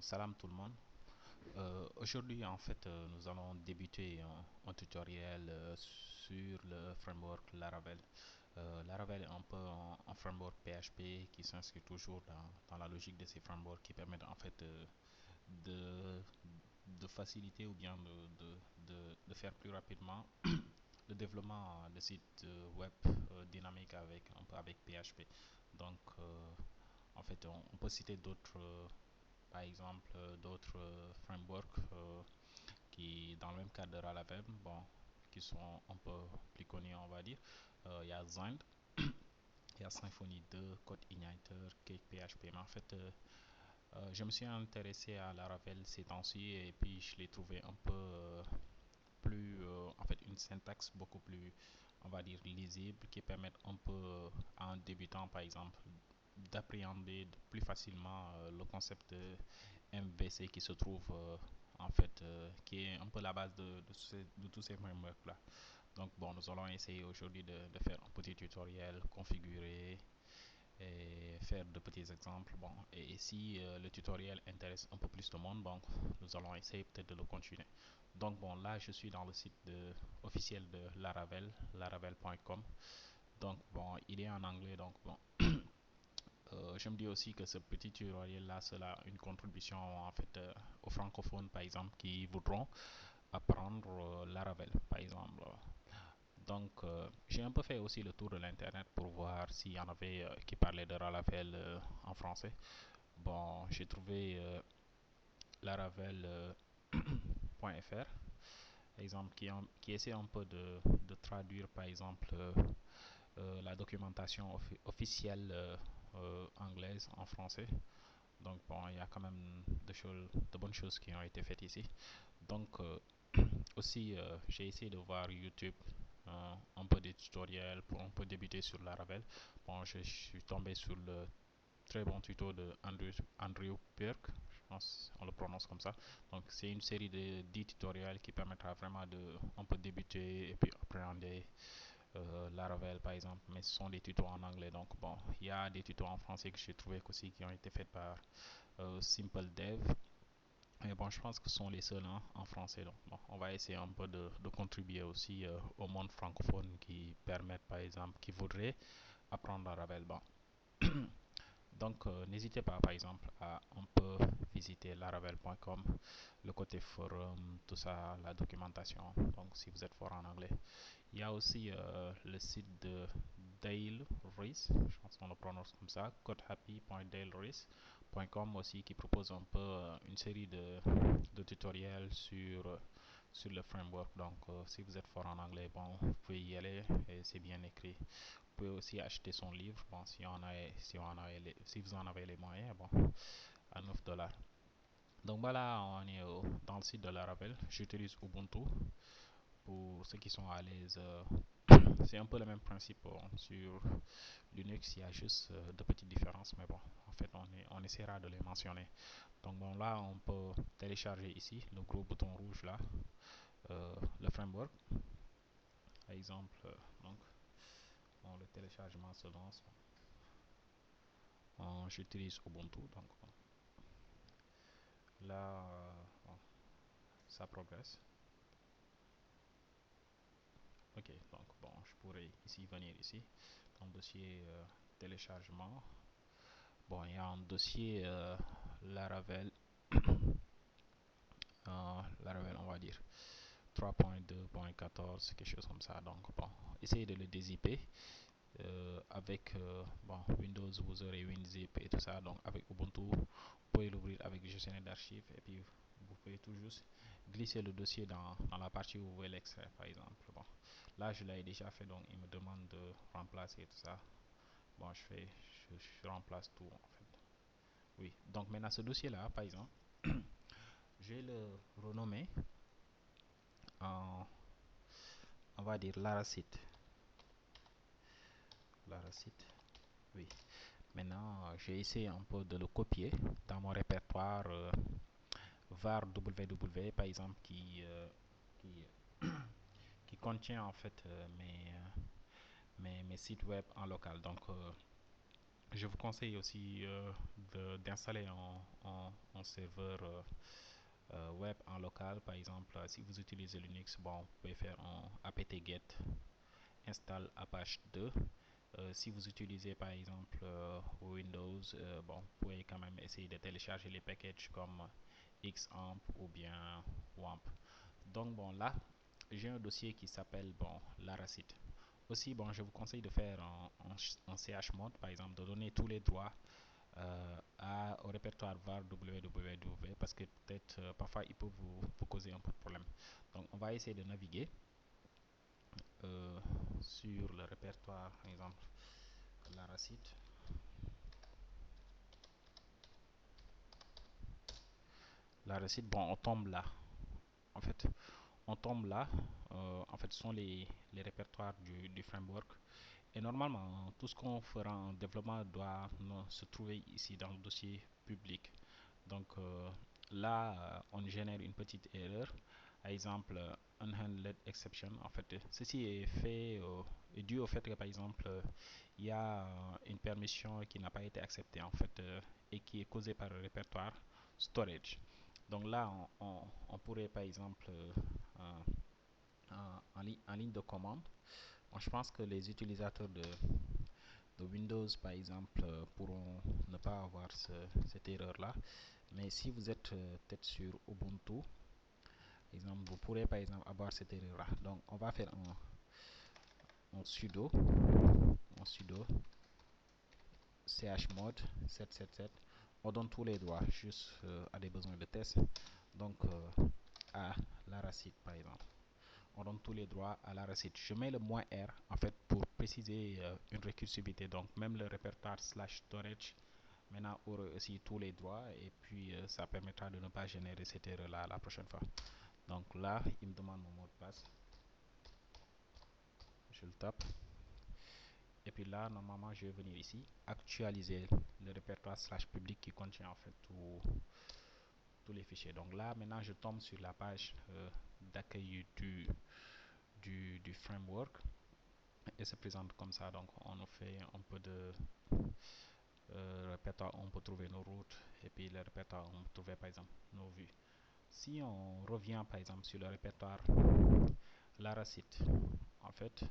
Salam tout le monde. Aujourd'hui, en fait, nous allons débuter un tutoriel sur le framework Laravel. Laravel est un peu un framework PHP qui s'inscrit toujours dans la logique de ces frameworks qui permettent en fait de, de faciliter ou bien de faire plus rapidement le développement de sites web dynamiques avec un peu avec PHP. Donc, en fait, on peut citer d'autres par exemple d'autres frameworks qui dans le même cadre de Laravel, bon, qui sont un peu plus connus on va dire. Il y a Zend, il y a Symfony 2, CodeIgniter, Cake PHP. Mais en fait, je me suis intéressé à Laravel ces temps-ci et puis je l'ai trouvé un peu plus, en fait, une syntaxe beaucoup plus, on va dire, lisible qui permet un peu à un débutant, par exemple, d'appréhender plus facilement le concept de MVC qui se trouve en fait, qui est un peu la base de tous ces frameworks là. Donc bon, nous allons essayer aujourd'hui de faire un petit tutoriel, configurer et faire de petits exemples. Bon, et si le tutoriel intéresse un peu plus de monde, donc nous allons essayer peut-être de le continuer. Donc bon, là je suis dans le site officiel de Laravel, laravel.com. Donc bon, il est en anglais, donc bon, je me dis aussi que ce petit tutoriel là sera une contribution en fait aux francophones par exemple qui voudront apprendre Laravel par exemple. Donc j'ai un peu fait aussi le tour de l'internet pour voir s'il y en avait qui parlaient de Laravel en français. Bon, j'ai trouvé laravel.fr exemple qui essaie un peu de traduire par exemple la documentation officielle anglaise en français. Donc bon, il y a quand même de bonnes choses qui ont été faites ici. Donc aussi, j'ai essayé de voir YouTube, un peu des tutoriels pour un peu débuter sur Laravel. Bon, je suis tombé sur le très bon tuto de Andrew Pirk, je pense on le prononce comme ça. Donc c'est une série de 10 tutoriels qui permettra vraiment de un peu débuter et puis appréhender Laravel par exemple, mais ce sont des tutos en anglais. Donc bon, il y a des tutos en français que j'ai trouvé aussi qui ont été faits par Simple Dev. Mais bon, je pense que ce sont les seuls hein, en français. Donc, bon, on va essayer un peu de contribuer aussi au monde francophone qui permettent, par exemple, qui voudraient apprendre Laravel. Bon. Donc, n'hésitez pas, par exemple, à un peu visiter laravel.com, le côté forum, tout ça, la documentation. Donc, si vous êtes fort en anglais. Il y a aussi le site de Dale Reese, je pense qu'on le prononce comme ça, codehappy.dalereese.com aussi, qui propose un peu une série de tutoriels sur le framework. Donc, si vous êtes fort en anglais, bon, vous pouvez y aller et c'est bien écrit. Vous pouvez aussi acheter son livre, bon, si vous en avez les moyens, bon, à 9 dollars. Donc voilà, on est dans le site de Laravel. J'utilise Ubuntu pour ceux qui sont à l'aise. C'est un peu le même principe sur Linux, il y a juste de petites différences, mais bon, en fait, on essaiera de les mentionner. Donc bon, là, on peut télécharger ici le gros bouton rouge là, le framework. Par exemple, donc, bon, le téléchargement se lance. J'utilise Ubuntu, donc bon, là, bon, ça progresse. Ok, donc bon, je pourrais ici venir ici, dans le dossier téléchargement. Bon, il y a un dossier Laravel, Laravel, on va dire 3.2.14, quelque chose comme ça. Donc, bon, essayez de le dézipper. Avec bon, Windows, vous aurez WinZip et tout ça. Donc, avec Ubuntu, vous pouvez l'ouvrir avec le gestionnaire d'archives et puis vous pouvez tout juste glisser le dossier dans la partie où vous voulez l'extraire, par exemple. Bon, là, je l'ai déjà fait, donc il me demande de remplacer tout ça. Bon, je remplace tout en fait. Oui, donc maintenant ce dossier-là, par exemple, je vais le renommer en, on va dire Laracite. Laracite, oui. Maintenant, j'ai essayé un peu de le copier dans mon répertoire var www, par exemple, qui, qui contient en fait mes sites web en local. Donc, je vous conseille aussi d'installer un un serveur web en local. Par exemple, si vous utilisez Linux, bon, vous pouvez faire un apt-get install Apache 2. Si vous utilisez par exemple Windows, bon, vous pouvez quand même essayer de télécharger les packages comme Xampp ou bien WAMP. Donc bon, là, j'ai un dossier qui s'appelle bon Laracite. Aussi, bon, je vous conseille de faire en chmod, par exemple, de donner tous les droits au répertoire var www parce que peut-être parfois il peut vous causer un peu de problème. Donc, on va essayer de naviguer sur le répertoire, par exemple, Laracite. Laracite, bon, on tombe là. En fait, on tombe là. En fait, ce sont les répertoires du framework. Et normalement, tout ce qu'on fera en développement doit se trouver ici dans le dossier public. Donc là, on génère une petite erreur. Par exemple, unhandled exception. En fait, ceci est fait est dû au fait que par exemple, il y a une permission qui n'a pas été acceptée en fait et qui est causée par le répertoire storage. Donc là, on pourrait par exemple en ligne de commande. Bon, je pense que les utilisateurs de Windows, par exemple, pourront ne pas avoir cette erreur-là. Mais si vous êtes peut-être sur Ubuntu, par exemple, vous pourrez par exemple avoir cette erreur-là. Donc, on va faire un sudo chmod 777. On donne tous les droits juste à des besoins de test. Donc, à Laracite, par exemple. On donne tous les droits à la recette. Je mets le "-r" en fait pour préciser une récursivité. Donc même le répertoire slash storage maintenant aura aussi tous les droits et puis ça permettra de ne pas générer cette erreur là la prochaine fois. Donc là, il me demande mon mot de passe. Je le tape. Et puis là, normalement, je vais venir ici, actualiser le répertoire slash public qui contient en fait tous les fichiers. Donc là, maintenant, je tombe sur la page d'accueil du framework et se présente comme ça. Donc on nous fait un peu de répertoire, on peut trouver nos routes et puis le répertoire, on peut trouver par exemple nos vues. Si on revient par exemple sur le répertoire Laracite, en fait,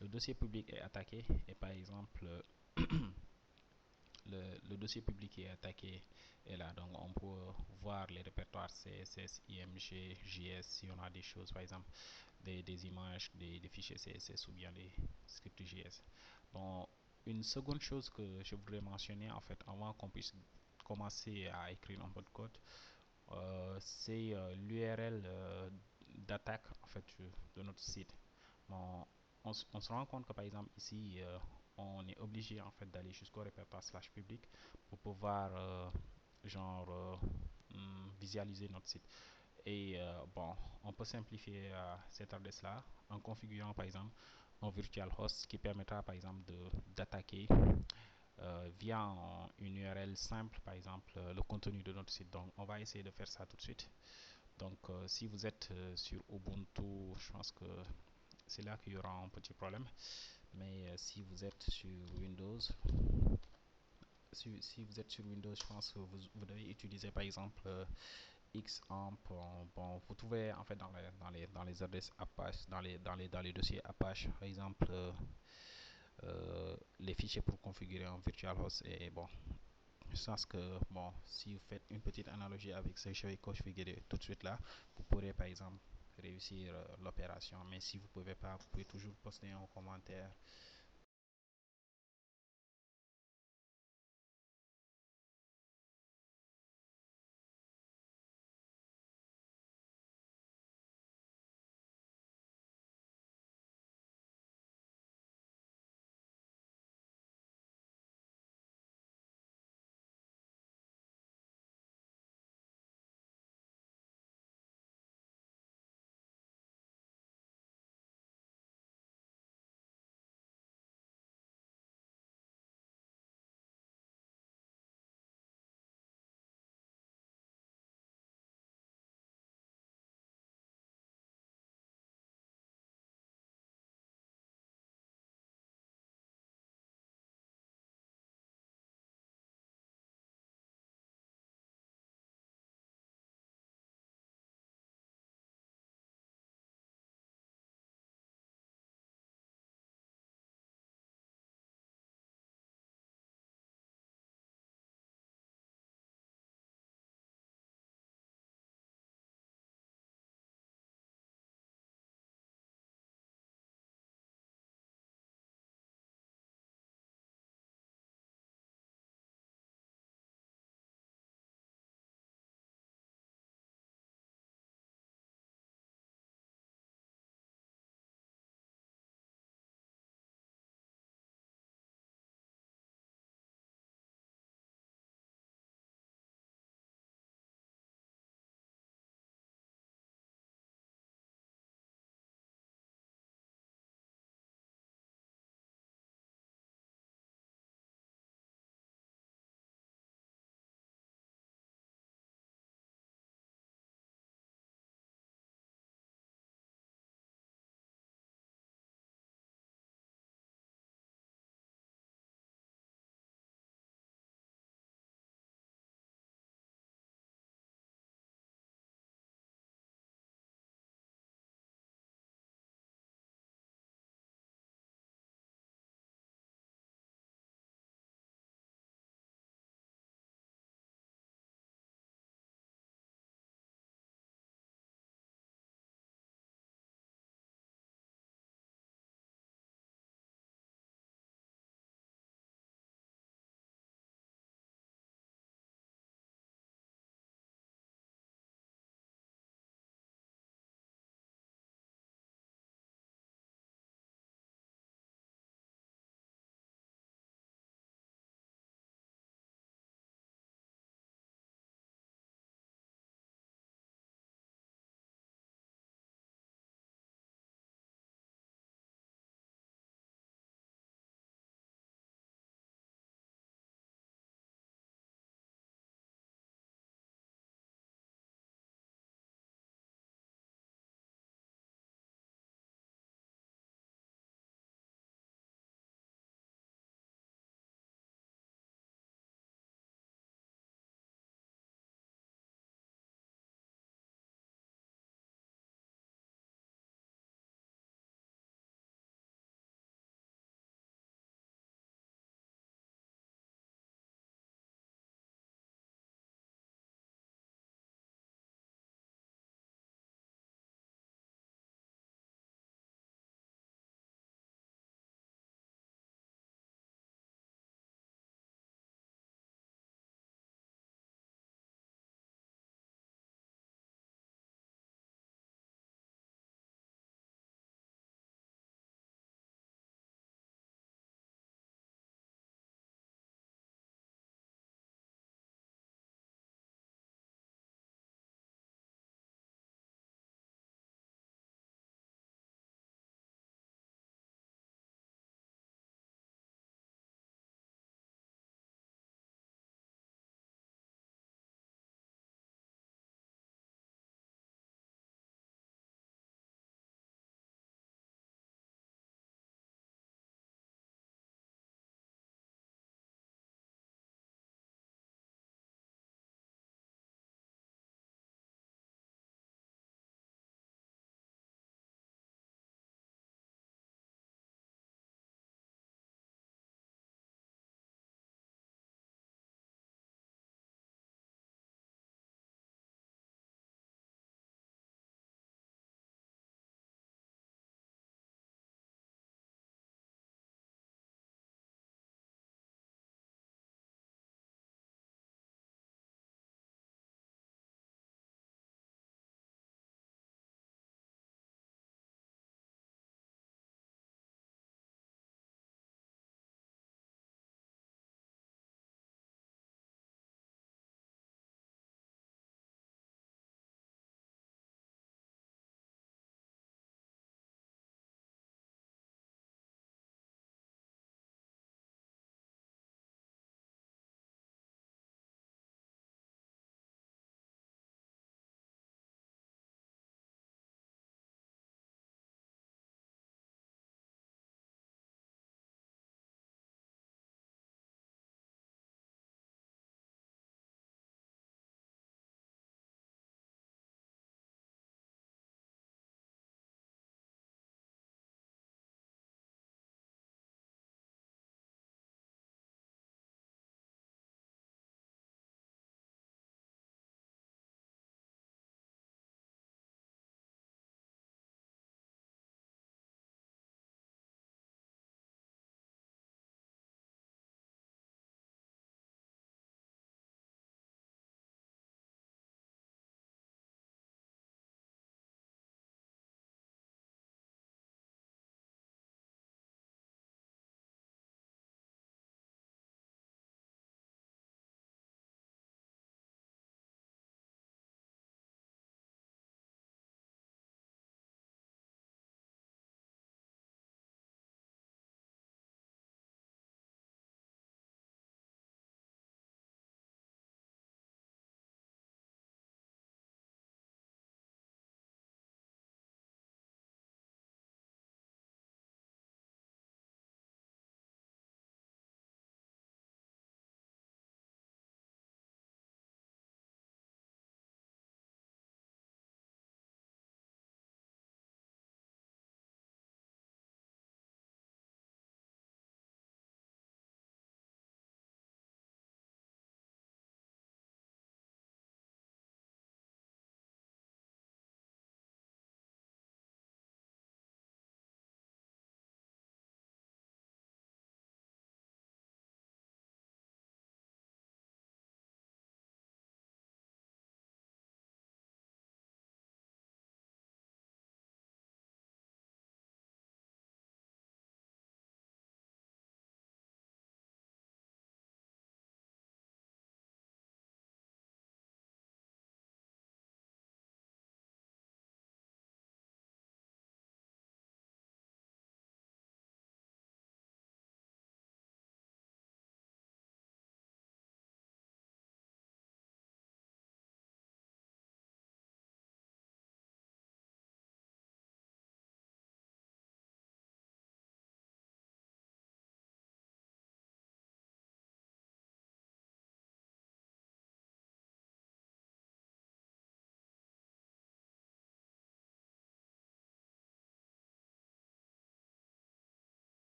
le dossier public est attaqué et par exemple le dossier public qui est attaqué est là. Donc on peut voir les répertoires CSS, IMG, JS si on a des choses, par exemple des images, des fichiers CSS ou bien des scripts JS. Bon, une seconde chose que je voudrais mentionner en fait avant qu'on puisse commencer à écrire un peu de code, c'est l'URL d'attaque en fait de notre site. Bon, on se rend compte que par exemple ici on est obligé en fait d'aller jusqu'au répertoire slash public pour pouvoir genre visualiser notre site. Et bon, on peut simplifier cette adresse là en configurant par exemple un virtual host qui permettra par exemple d'attaquer via une URL simple par exemple le contenu de notre site. Donc on va essayer de faire ça tout de suite. Donc si vous êtes sur Ubuntu, je pense que c'est là qu'il y aura un petit problème. Mais si vous êtes sur Windows, si vous êtes sur Windows, je pense que vous devez utiliser par exemple Xampp. Bon, vous trouvez en fait dans les adresses Apache, dans les dossiers Apache, par exemple, les fichiers pour configurer un virtual host. Et bon, je pense que bon, si vous faites une petite analogie avec ce que je vais configurer tout de suite là, vous pourrez par exemple réussir l'opération. Mais si vous pouvez pas, vous pouvez toujours poster un commentaire